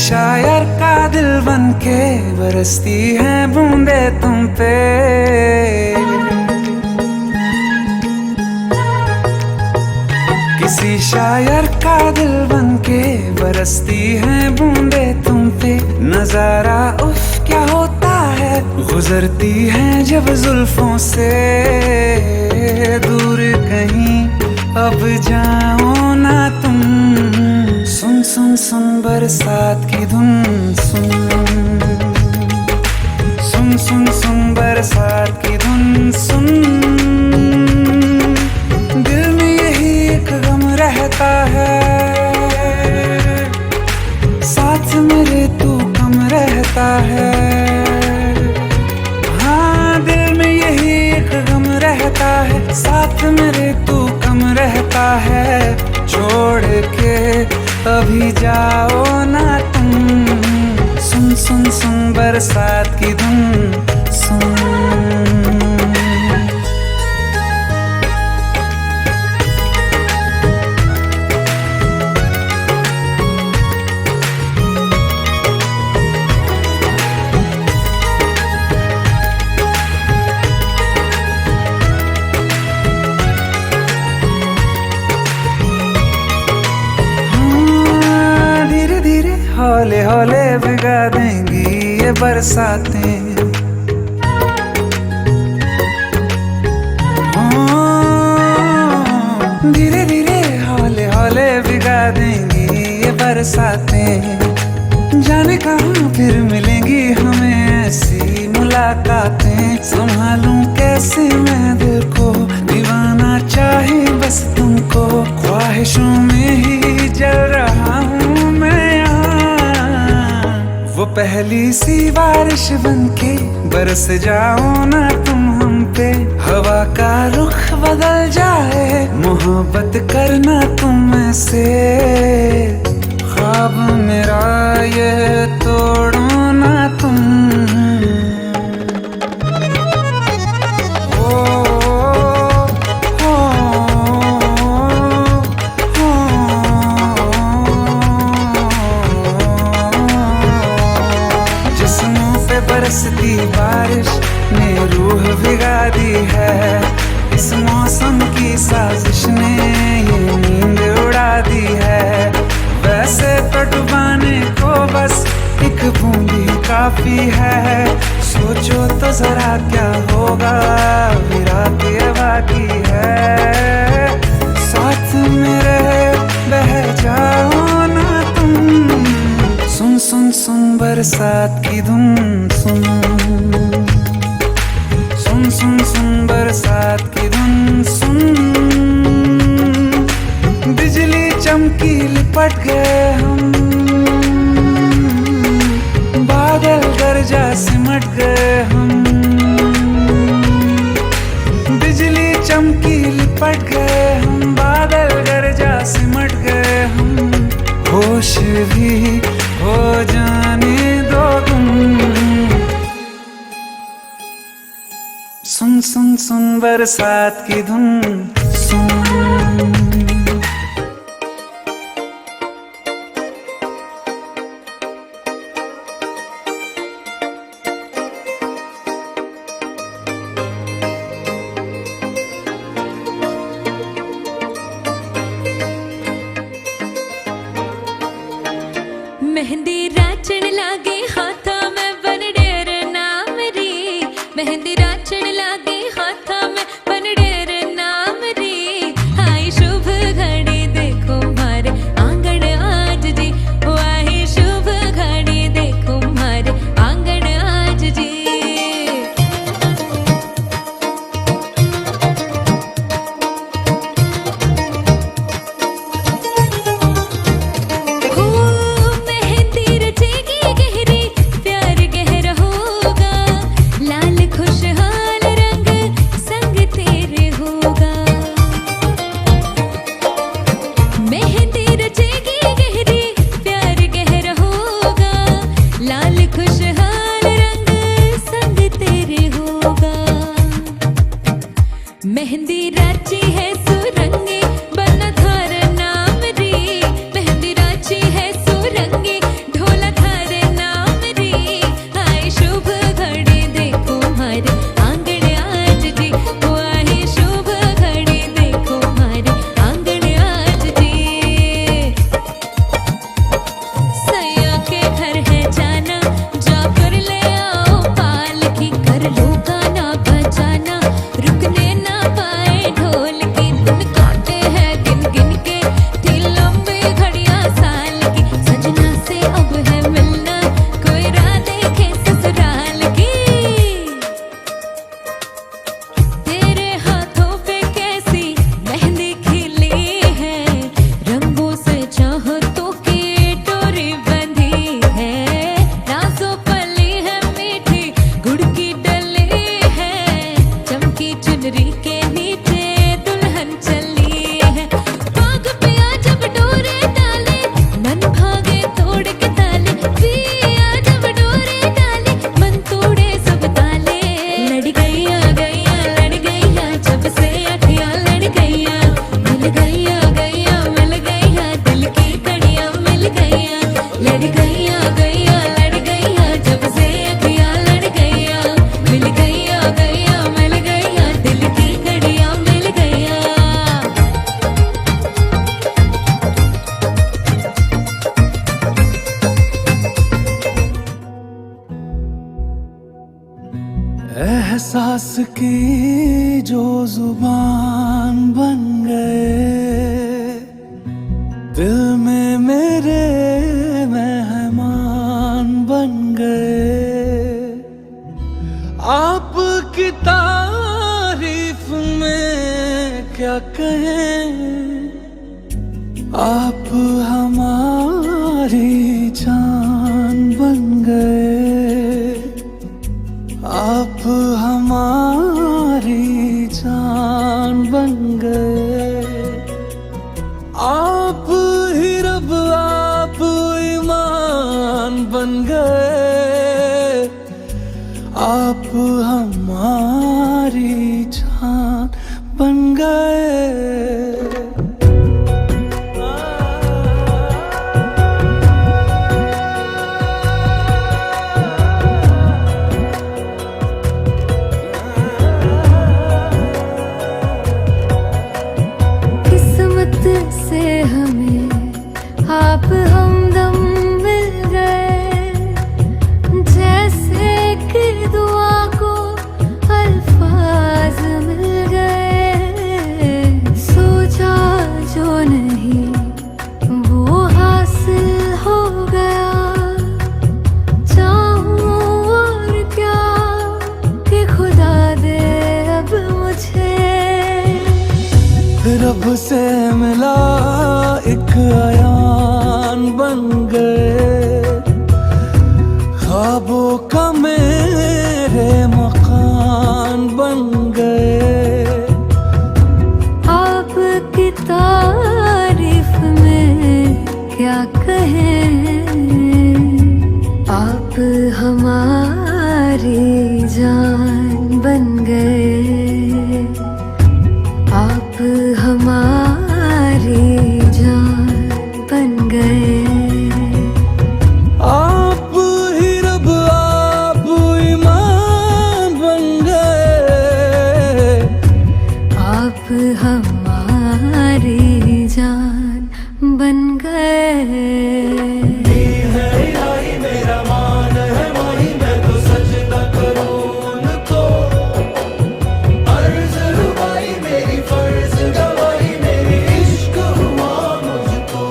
शायर का दिल बनके बरसती है बूंदे तुम पे। किसी शायर का दिल बनके बरसती है बूंदे तुम पे। नजारा उफ क्या होता है, गुजरती है जब जुल्फों से। दूर कहीं अब जाओ ना तुम, सुन सुन सुन बरसात की धुन। सुन सुन सुन सुन बरसात की धुन। सुन दिल में यही एक गम रहता है, साथ मेरे तू कम रहता है। हाँ दिल में यही एक गम रहता है, साथ मेरे तू कम रहता है। छोड़ के अभी जाओ ना तुम, सुन सुन सुन बरसात की धुन। सुन हौले हौले भिगा देंगी ये बरसातें। धीरे धीरे हौले हौले भिगा देंगी ये बरसातें। जाने कहाँ फिर मिलेंगी हमें ऐसी मुलाकातें। संभालूं कैसे मैं दिल को, दीवाना चाहे बस तुमको। ख्वाहिशों में ही जल रहा हूँ मैं वो पहली सी बारिश बनके बरस जाओ ना तुम हम पे। हवा का रुख बदल जाए, मोहब्बत करना तुम ऐसे। ख्वाब मेरा ये तोड़ो ना तुम। बरसती बारिश ने रूह भिगा दी है। इस मौसम की साजिश ने ये नींद उड़ा दी है। वैसे तो डुबाने को बस एक बूंदी काफी है। सोचो तो जरा क्या होगा, अभी रात ये बाकी है। साथ मेरे बह जाओ ना तुम, सुन सुन सुन बरसात की धुन। सुन सुन सुन सुन बरसात की धुन। सुन बिजली चमकी लिपट गए हम, बादल गरजा सिमट गए हम। बिजली चमकी लिपट गए हम, बादल गरजा सिमट गए हम। होश भी हो जाने दो तुम, सुन सुन सुन बरसात की धुन। सुन मेहंदी राचण लागे हाथा में बन डेर नाम री। मेहंदी राचण लागे हाथा में बन डेर नाम री। आई शुभ घड़ी देखो मारे आंगन आज जी। ओ आई शुभ घड़ी देखो मारे आंगन आज जी। लाल खुशहाल रंग एहसास की जो जुबान बन गए, दिल में मेरे मेहमान बन गए। आपकी तारीफ में क्या कहें, आप हमारी जान बन गए, आप हमारी जान बन गए। आप ही रब, आप ईमान बन गए, आप हमारी जान बन गए। से हमें आप हमदम मिल गए, जैसे कि दुआ को अल्फाज मिल गए। सोचा जो नहीं वो हासिल हो गया, चाहूं और क्या कि खुदा दे अब मुझे। रब से मिला एक आयान बन गए, ख्वाबों का मेरे मकान बन गए। आपकी तारीफ में क्या कहें, आप हमारी जान बन गए, आप हमारी जान बन गए। आप ही रब, आप ईमान बन गए, आप हमारी जान बन गए। मेरा मान है वही, मैं तो सजदा करूं उनको। अर्ज़ रुबाई मेरी, फर्ज गवाही मेरी, इश्क हुआ मुझको।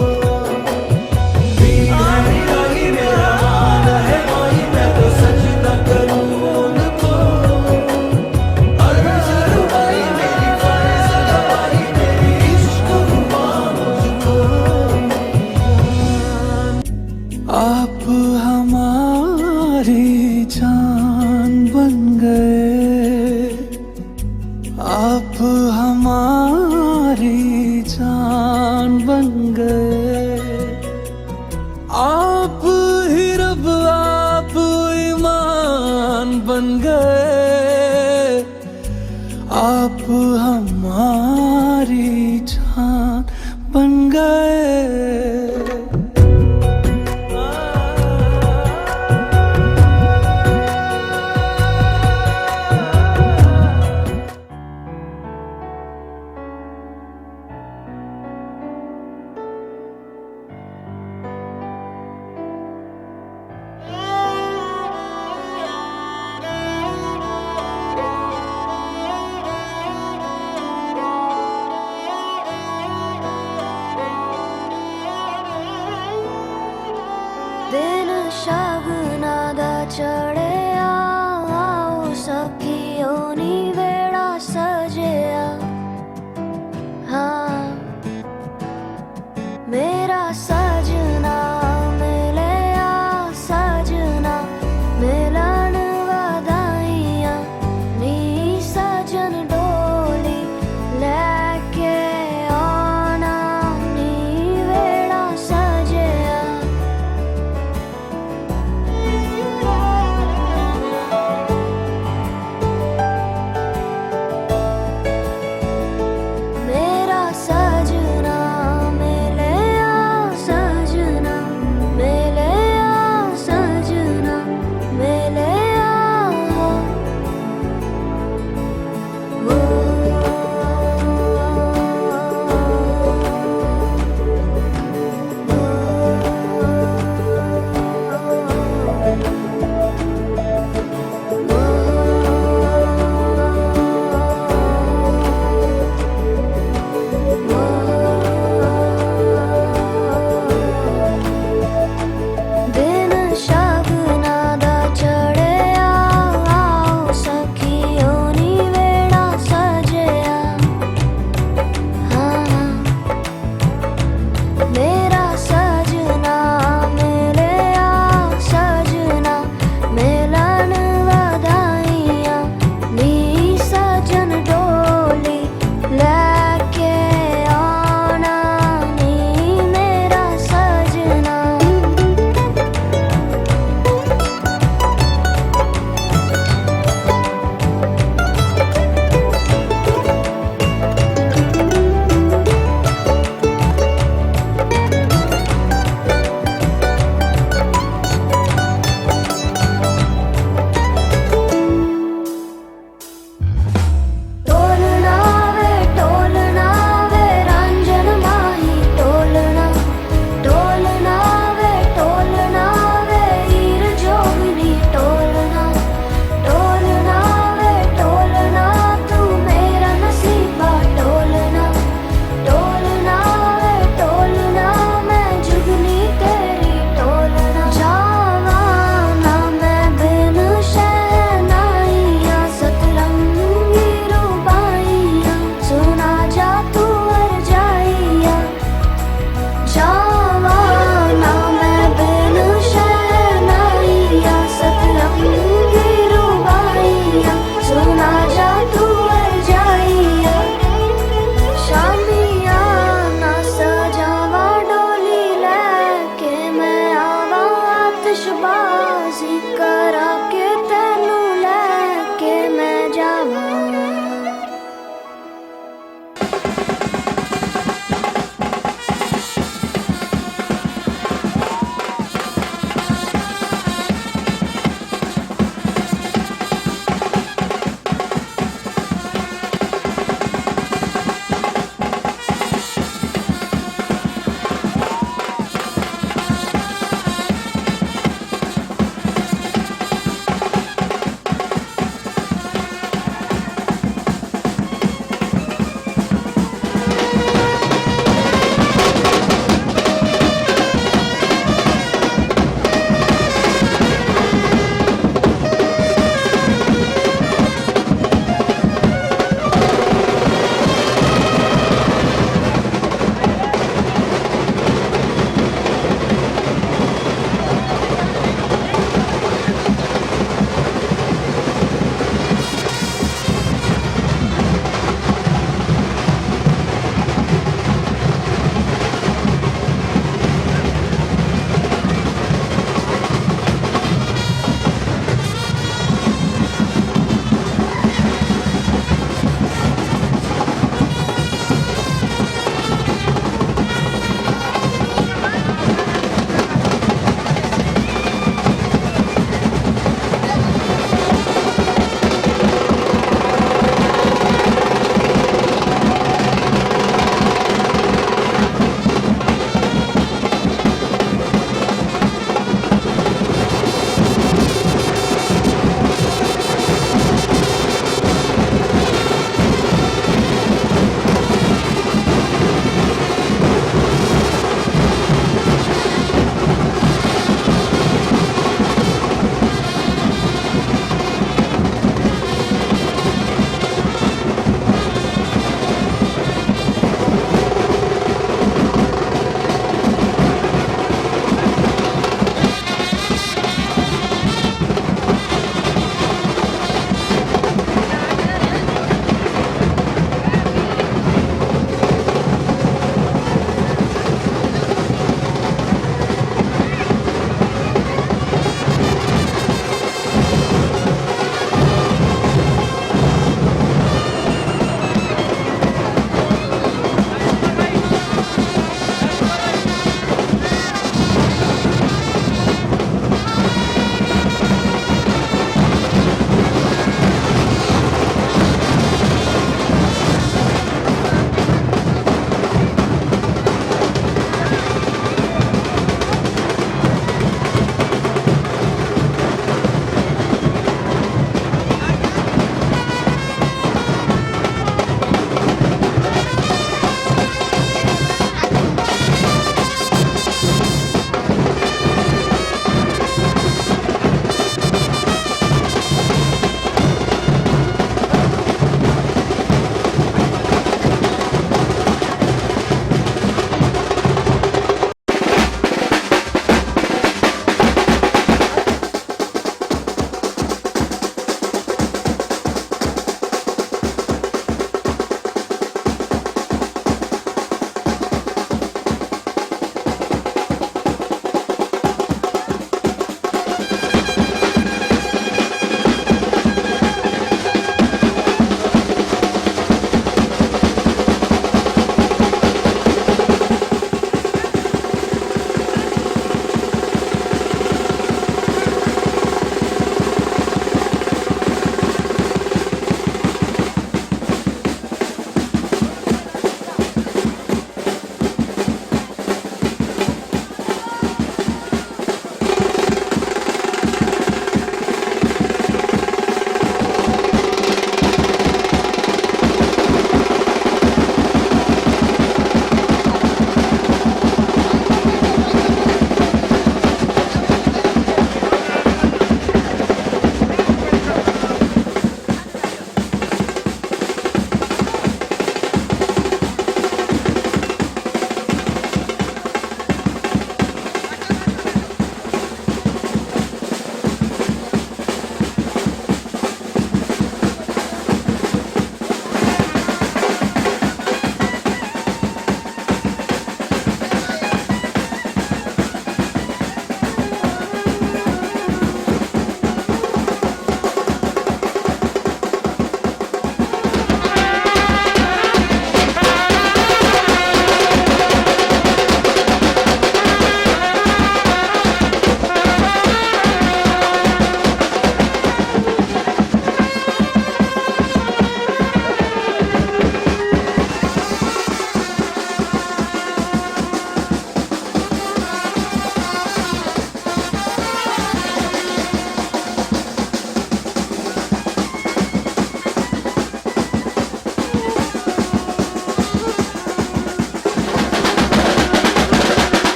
मेरा मान है वही, मैं तो सजदा करूं उनको। अर्ज़ रुबाई मेरी, फर्ज गवाही मेरी, इश्क हुआ मुझको। आप हमारी जान बन गए, आप हमारी जान बन गए। आप ही रब, आप ईमान बन गए, आप हमारी जान बन गए।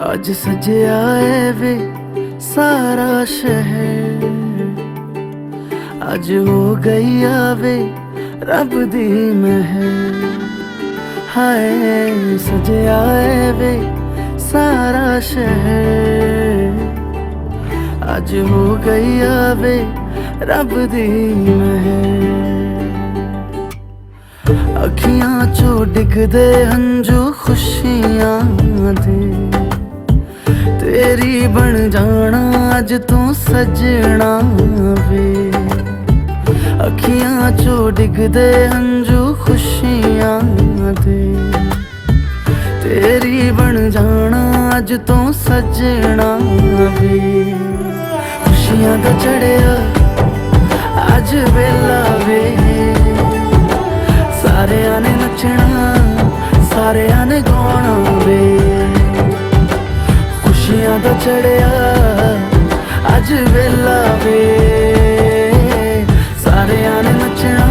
आज सजया है वे सारा शहर, आज हो गई आवे रब दी महर। हाय सजया है वे सारा शहर, आज हो गई आवे रब दी महर। अखियां चो डिगदे हंजू खुशियां दे, तेरी बन जाना अज तू सजना वे। अखियां चो डिगदे हंजू खुशियां दे, तेरी बन जाना अज तू सजना वे। खुशियां दा चढ़िया अज वेला वे, सारेयां ने नचना सारेयां ने गाना वे। खुशियां दा चढ़िया अज वेला वे, सारेयां ने नचना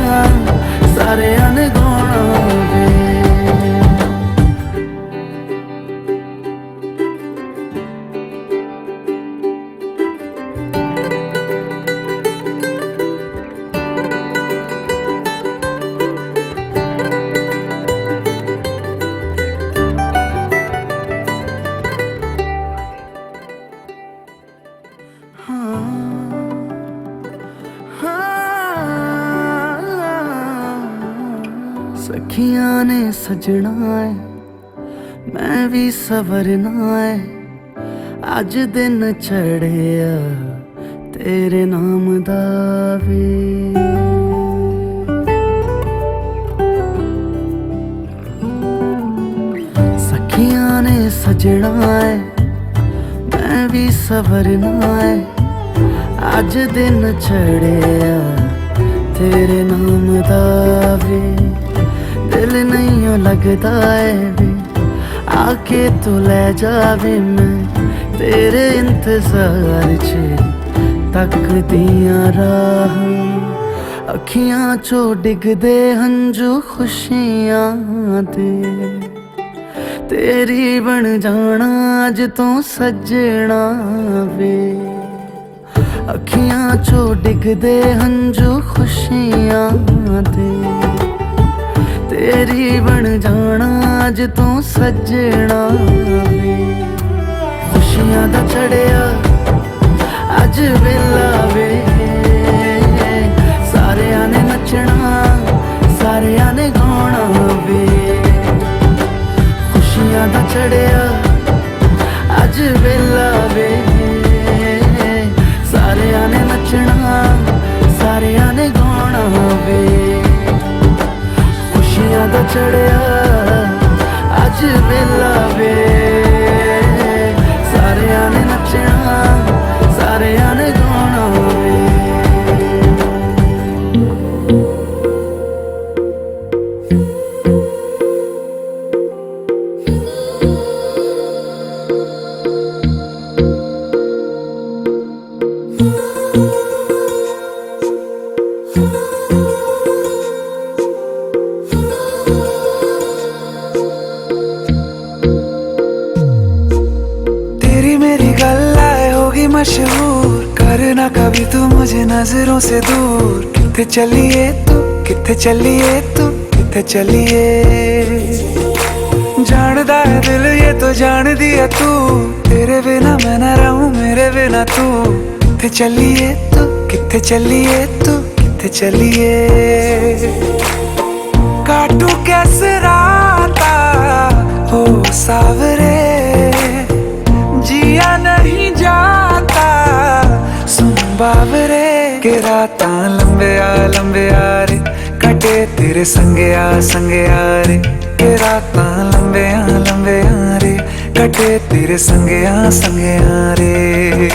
सारेयां ने गाना वे। सखियां ने सजना है मैं भी सवरना है, अज दिन चढ़िया तेरे नाम दा वे। सखियां ने सजना है मैं भी सवरना है, अज दिन चढ़िया तेरे नाम दा वे। दिल नहीं लगता है वे आके तू ले जावे, मैं तेरे इंतजार च तक दिया राह। अखियां चो डिगदे हंजू खुशियां दे, तेरी बन जाना अज तू सजना वे। अखियां चो डिगदे हंजू खुशियां दे, तेरी बन जाना अज तू सजना वे। खुशियां दा चढ़िया अज वेला वे, सारेयां ने नचना सारेयां ने गाना वे। खुशियां दा चढ़िया अज वेला वे, सारेयां ने नचना सारेयां ने गाना वे। खुशियां दा चढ़िया अज वेला वे, सारेयां ने नचना सारेयां ने गाना वे। मशहूर करना कभी तू मुझे नजरों से दूर। किथे चलिए तू किथे चलिए तू किथे चलिए, जानदा है दिल ये तो जान दिया तू। तेरे बिना मैं ना रहूं मेरे बिना तू। किथे चलिए तू किथे चलिए तू किथे चलिए, काटू कैसे राता हो सावरे, जिया नहीं जाता सुन बावरे। के राता लंबे आ रे कटे तेरे संगे आ रे। के राता लंबे आ रे कटे तेरे संगे आ रे।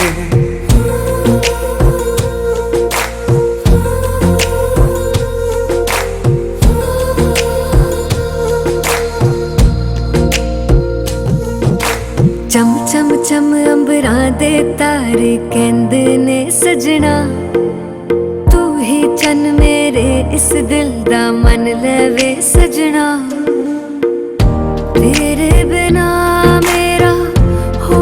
चम चम चम अंबरां दे तारे कहंदे ने सजना, तू ही चन मेरे इस दिल दा मन लवे सजना। तेरे बिना मेरा हो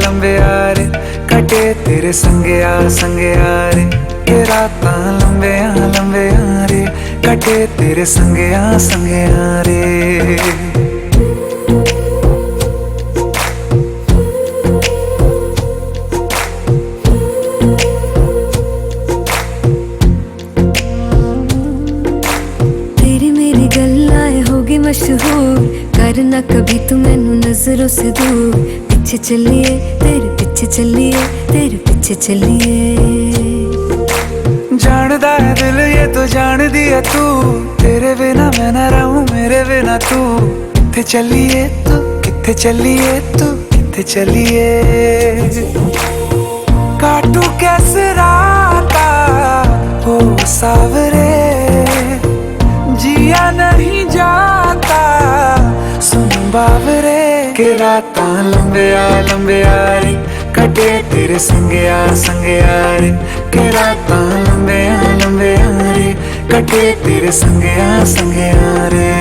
लंबे यारे कटे तेरे संगे यारे के रातां लंबे यारे कटे तेरे संगे यारे। मशहूर करना कभी तू मैनू नजरों से दूर, पीछे चलिए तेरे पीछे चलिए तेरे पीछे चलिए। जानदा है दिल ये तो जान दिया तू, तेरे बिना मैं ना रहूं मेरे बिना तू। किथे चलिए तू किथे चलिए तू किथे चलिए। काटू कैसे राता हो सावरे, जिया नहीं जाता सुन बावरे के रातां लंबे यारे कटे तेरे संगे यारे के रातां लंबे यारे कटे तेरे संगे यारे।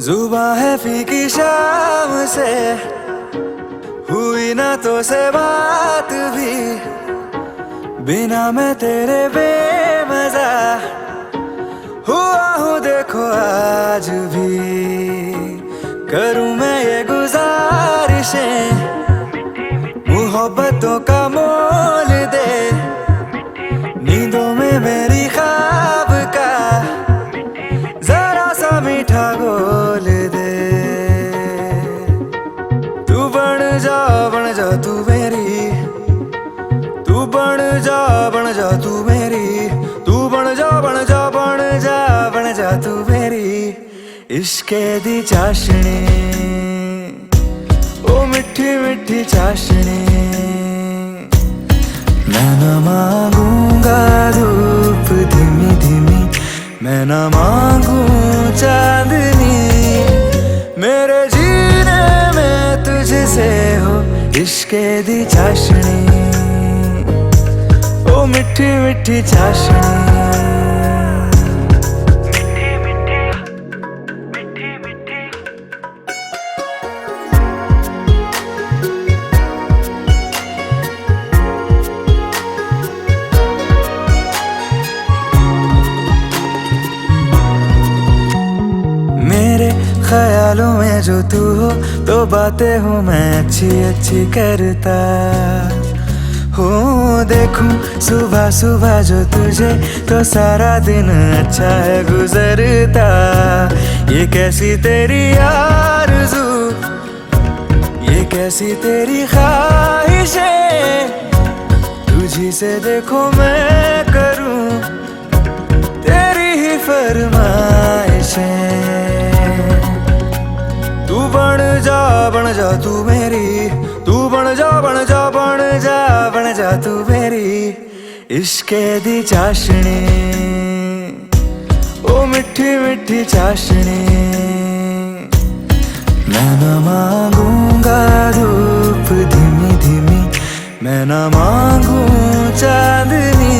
जुबां है फीकी शाम से हुई ना तो से बात भी, बिना मैं तेरे बेमजा हुआ हूँ देखो आज भी। करूँ मैं ये गुजारिशें मोहब्बतों का मोल दे, नींदों में मेरी ख्वाब का जरा सा मीठा घोल दे। तू बन जा तू मेरी, तू बन जा तू मेरी, तू बन जा तू मेरी इश्के दी चाशनी, ओ मिठी मिठी चाशनी। मैं न मांगूंगा धूप धीमी धीमी, मैं न मांगू चांदनी, मेरे जीने में तुझसे हो इश्के दी चाशनी, ओ मिठी मिठी चाशनी। ख्यालों में जो तू हो तो बातें हूँ मैं अच्छी अच्छी करता हूँ। देखूं सुबह सुबह जो तुझे तो सारा दिन अच्छा है गुजरता। ये कैसी तेरी आरज़ू, ये कैसी तेरी ख्वाहिशें, तुझी से देखो मैं करूं तेरी ही फरमाइशें। तू बन जा तू मेरी, तू बन जा बन जा बन जा बन जा तू मेरी इश्के दी चाशनी, ओ मिठी मिठी चाशनी। मैं न मांगूंगा धूप धीमी धीमी, मैं न मांगू चांदनी,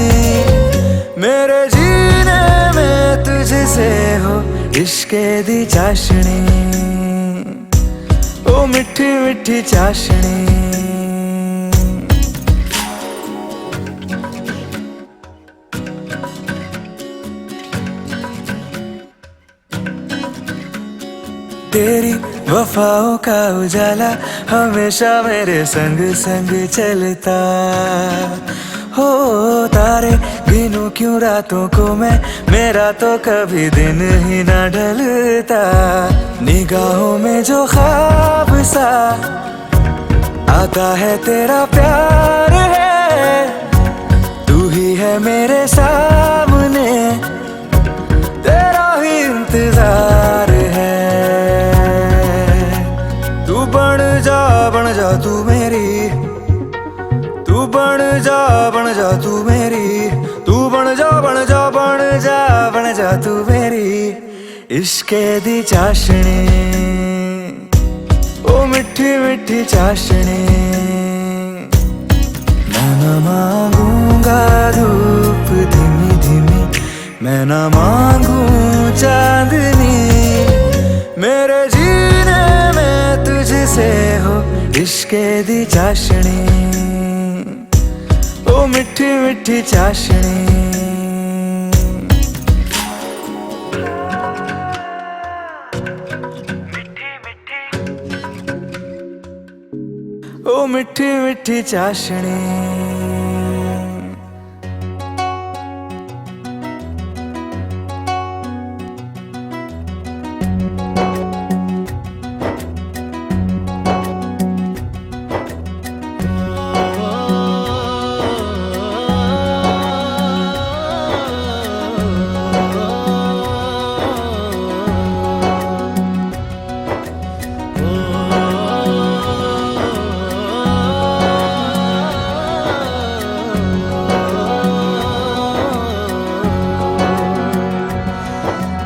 मेरे जीने में तुझसे हो इश्के दी चाशनी, ओ मिठी मिठी चाशनी। तेरी वफाओं का उजाला हमेशा मेरे संग संग चलता हो। तारे गिनूं क्यों रातों को मैं, मेरा तो कभी दिन ही ना ढलता। निगाहों में जो ख्वाब सा आता है तेरा प्यार है, तू ही है मेरे सामने, तेरा ही इंतजार है। तू बन जा तू मेरी, तू बन जा तू मेरी, तू बन जा बन जा बन जा बन जा तू मेरी इश्के दी चाशनी, ओ मिठी मिठी चाशनी। मैं न मांगूंगा धूप धीमी धीमी, मैं न मांगू चांदनी, मेरे जीने में तुझसे हो इश्के दी चाशनी, ओ मिठी मिठी चाशनी। ओ मिठी मिठी चाशनी।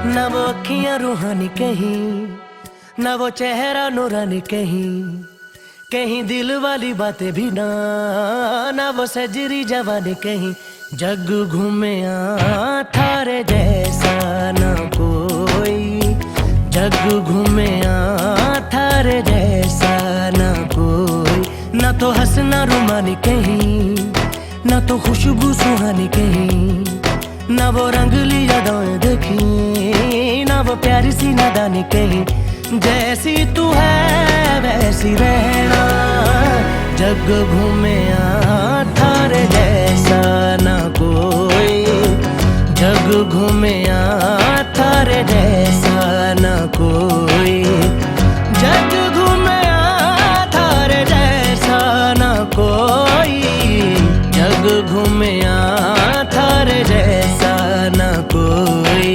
ना वो अखियां रूहानी कहीं, ना वो चेहरा नूरानी कहीं, कहीं दिल वाली बातें भी ना वो सजरी जवानी कहीं। जग घूमे थारे जैसा ना कोई, जग घूमे थारे जैसा ना कोई। ना तो हंसना रुमानी कहीं, ना तो खुशबू सुहानी कहीं, ना वो रंगली यादें देखी, ना वो प्यारी सी नादानी कहीं। जैसी तू है वैसी रहना, जग घूमे थारे जैसा ना कोई, जग घूमे थारे जैसा ना कोई, जग घूमे थारे जैसा ना कोई, जग घूमे थारे जैसा ना कोई।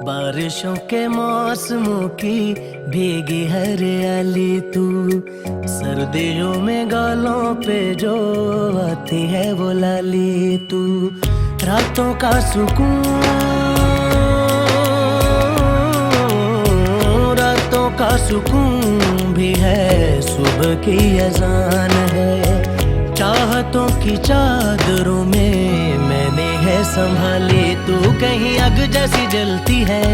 बारिशों के मौसमों की भीगी हरियाली तू, सर्दियों में गालों पे जो आती है वो लाली तू। रातों का सुकून, रातों का सुकून भी है, सुबह की अजान है। चाहतों की चादरों में मैंने है संभाली तू, कहीं आग जैसी जलती है,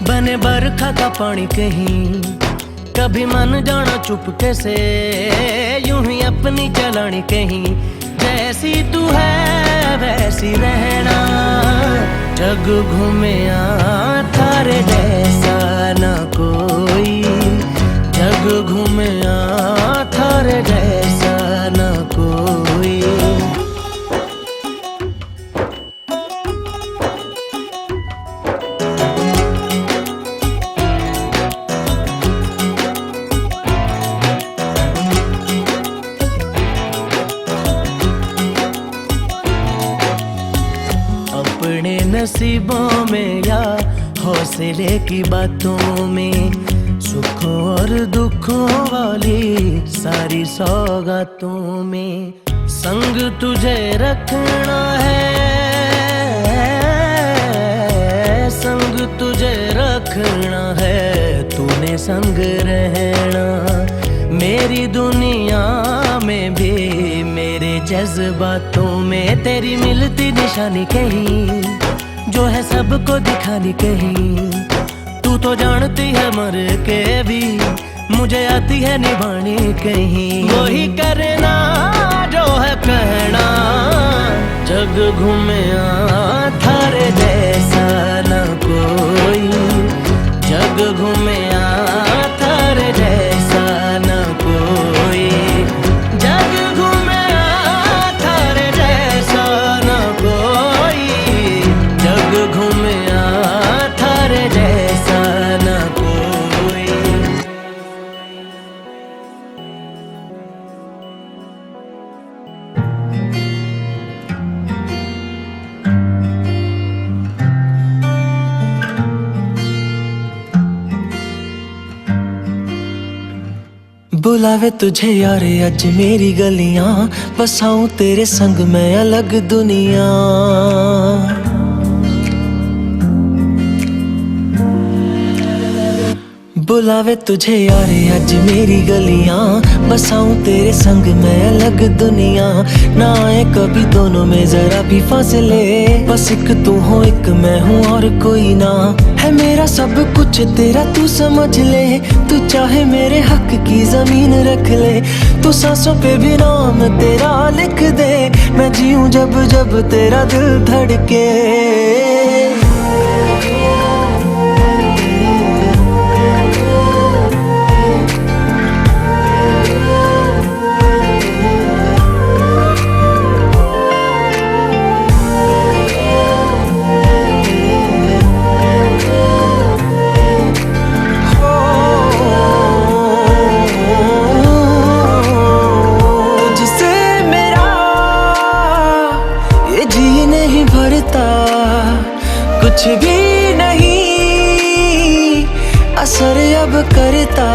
बने बरखा का पानी कहीं, कभी मन जाना चुपके से, यूं ही अपनी चलनी कहीं, जैसी तू है वैसी रहना। जग घूमे थारे जैसा ना कोई, जग घूमे थारे जैसा ना कोई। अपने नसीबों में या हौसले की बातों में, सुखों और दुखों वाली सारी सौगातों में संग तुझे रखना है, संग तुझे रखना है, तूने संग रहना। मेरी दुनिया में भी मेरे जज्बातों में तेरी मिलती निशानी कहीं, जो है सबको दिखानी कहीं। तू तो जानती है मर के भी मुझे आती है निभानी कहीं। वही करना जो है कहना, जग घूमे थारे जैसा ना कोई, जग घूमे थारे जैसा ना कोई, जग घूमे थारे जैसा ना कोई, जग घूमे थारे जैसा ना कोई। बुलावे तुझे यार अज मेरी गलियां, बसाऊं तेरे संग मैं अलग दुनिया। बुलावे तुझे यार अज मेरी गलियां, बसाऊं तेरे संग मैं अलग दुनिया। ना आए कभी दोनों में जरा भी फासले, बस एक तू हो एक मैं हूँ और कोई ना। है मेरा सब कुछ तेरा तू समझ ले, तू चाहे मेरे हक की जमीन रख ले। तू सांसों पे भी नाम तेरा लिख दे, मैं जीऊं जब जब तेरा दिल धड़के। कुछ भी नहीं असर अब करता,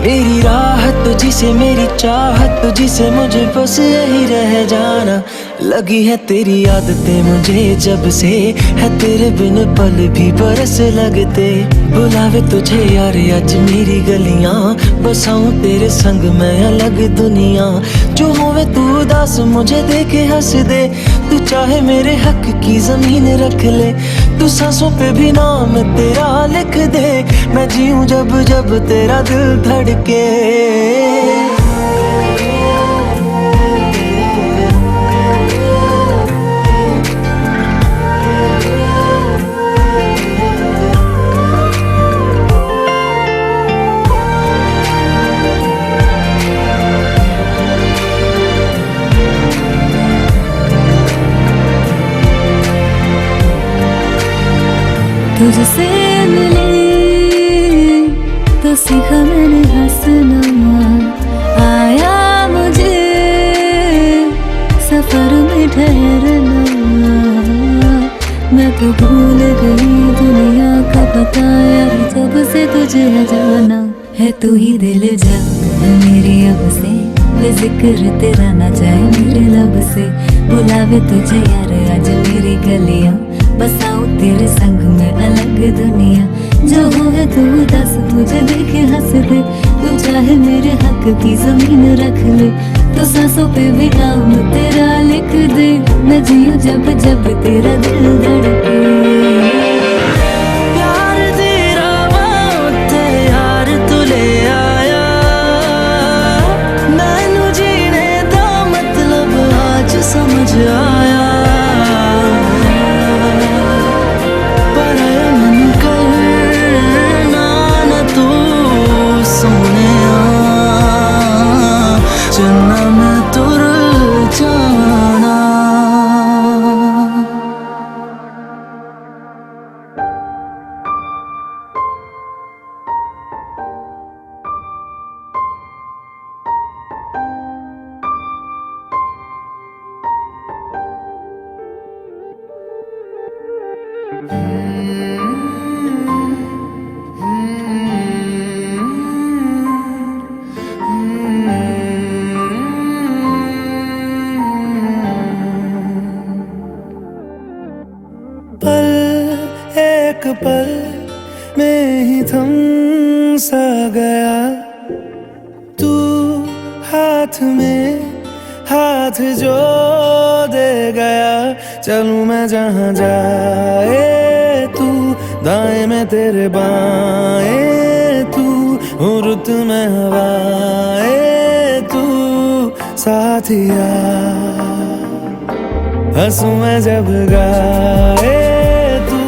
मेरी राहत तुझसे मेरी चाहत तुझसे, मुझे बस यही रह जाना। लगी है तेरी आदतें मुझे जब से, है तेरे बिन पल भी बरस लगते। बुलावे तुझे यार आज मेरी गलियां, बसाऊं तेरे संग मैं अलग दुनिया। जो होवे तू उदास मुझे देखे हंस दे, तू चाहे मेरे हक की जमीन रख ले। तू सांसों पे भी नाम तेरा लिख दे, मैं जीऊं जब जब तेरा दिल धड़के। तुझसे मिले तो सीखा मैंने हंसना, आया मुझे सफर में ठहरना। मैं तो भूल गई दुनिया का पता यार, जब से तुझे है जाना। है तू ही दिल जा मेरी अब से, जिक्र तेरा ना जाए मेरे लब से। बुलावे तुझे यार आज मेरी गलियां, बसाऊं तेरे संग में अलग दुनिया। जो हो है तू दस मुझे देखे हंस दे, तू चाहे मेरे हक की जमीन रख ले। तो सांसों पे भी नाम तेरा लिख दे, मैं जीऊं जब जब तेरा दिल धड़के। प्यार तेरा बहुत सा गया तू हाथ में हाथ जो दे गया, चलूं मैं जहां जाए तू, दाएं में तेरे बाएं तू, रुत में हवाए तू साथिया, हंसू मैं जब गाए तू,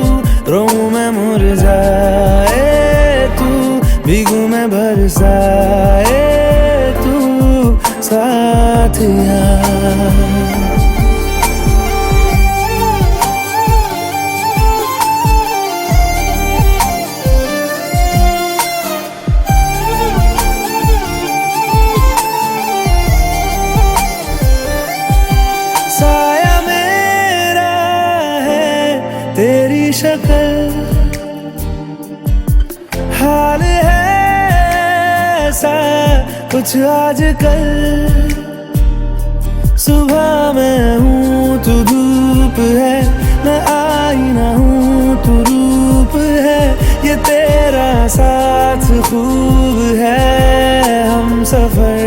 रोऊं मैं मुरझाए तू, भीगू मैं बरसाए तू साथिया। साया मेरा है तेरी शक्ल, हाल है ऐसा कुछ आजकल, सुबह मैं हूँ तू धूप है, मैं आईना हूँ तू रूप है, ये तेरा साथ खूब है हम सफर।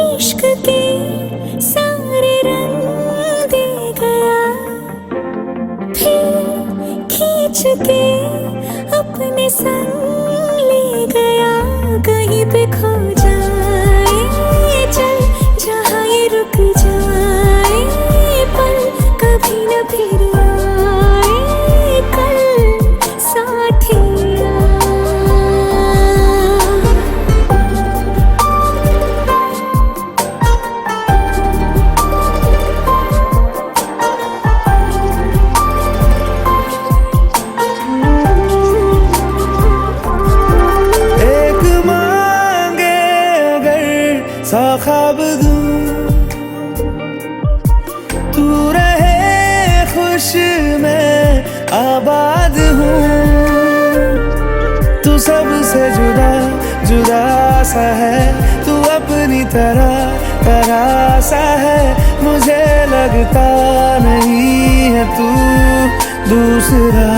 इश्क के सारे रंग दे गया, फिर खींच के अपने संग ले गया, कहीं पे खो जाए चल जहाँ ये रुक जाए, पल कभी न फिर आए कल साथिया। सा ख्वाब दूं तू रहे खुश मैं आबाद हूँ, तू सबसे जुदा जुदा सा है, तू अपनी तरह सा है, मुझे लगता नहीं है तू दूसरा।